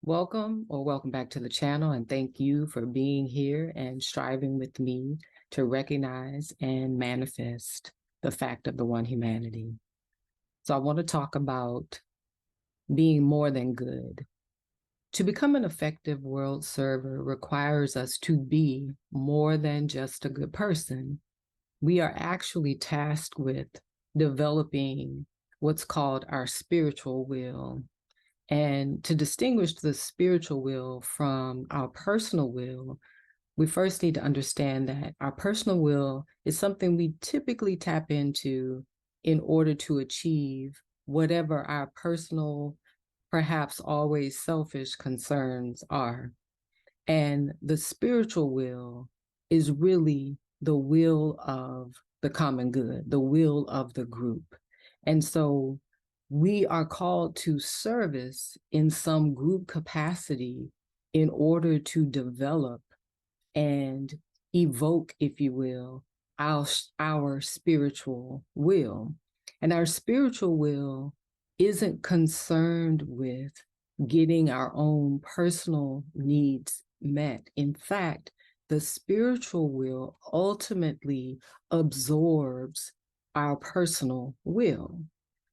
Welcome back to the channel, and thank you for being here and striving with me to recognize and manifest the fact of the one humanity. So I want to talk about being more than good. To become an effective world server requires us to be more than just a good person. We are actually tasked with developing what's called our spiritual will. And to distinguish the spiritual will from our personal will, we first need to understand that our personal will is something we typically tap into in order to achieve whatever our personal, perhaps always selfish concerns are. And the spiritual will is really the will of the common good, the will of the group. And so we are called to service in some group capacity in order to develop and evoke, if you will, our spiritual will. And our spiritual will isn't concerned with getting our own personal needs met. In fact, the spiritual will ultimately absorbs our personal will.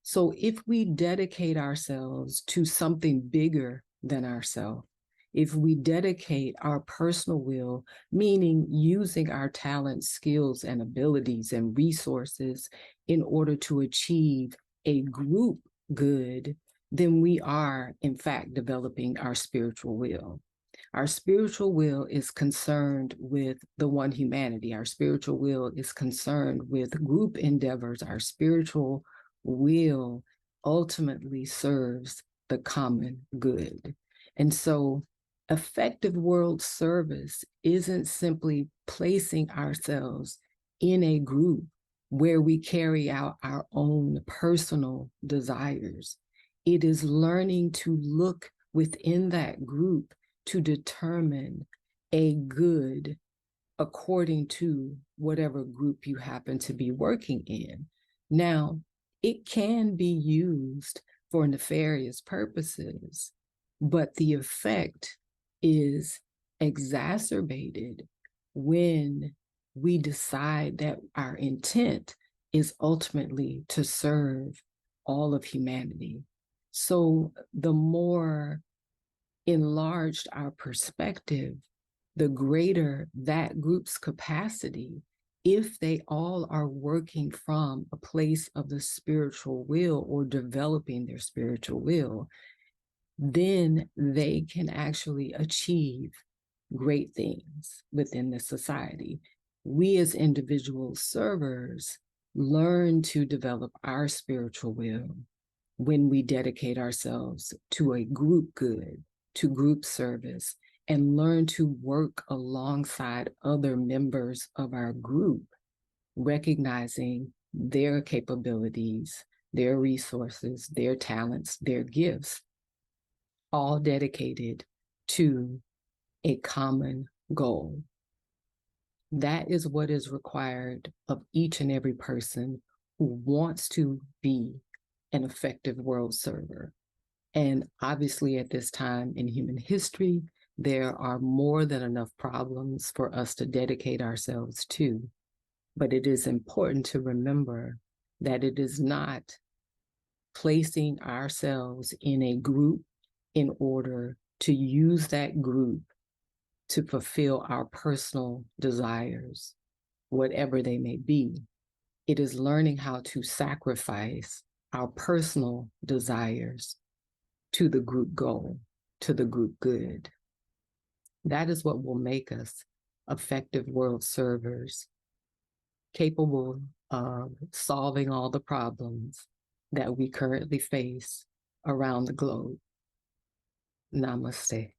So if we dedicate ourselves to something bigger than ourselves, if we dedicate our personal will, meaning using our talents, skills, and abilities and resources in order to achieve a group good, then we are, in fact, developing our spiritual will. Our spiritual will is concerned with the one humanity. Our spiritual will is concerned with group endeavors. Our spiritual will ultimately serves the common good. And so effective world service isn't simply placing ourselves in a group where we carry out our own personal desires. It is learning to look within that group to determine a good according to whatever group you happen to be working in. Now, it can be used for nefarious purposes, but the effect is exacerbated when we decide that our intent is ultimately to serve all of humanity. So the more enlarged our perspective, the greater that group's capacity, if they all are working from a place of the spiritual will or developing their spiritual will, then they can actually achieve great things within the society. We as individual servers learn to develop our spiritual will when we dedicate ourselves to a group good, to group service, and learn to work alongside other members of our group, recognizing their capabilities, their resources, their talents, their gifts, all dedicated to a common goal. That is what is required of each and every person who wants to be an effective world server. And obviously, at this time in human history, there are more than enough problems for us to dedicate ourselves to. But it is important to remember that it is not placing ourselves in a group in order to use that group to fulfill our personal desires, whatever they may be. It is learning how to sacrifice our personal desires to the group goal, to the group good. That is what will make us effective world servers, capable of solving all the problems that we currently face around the globe. Namaste.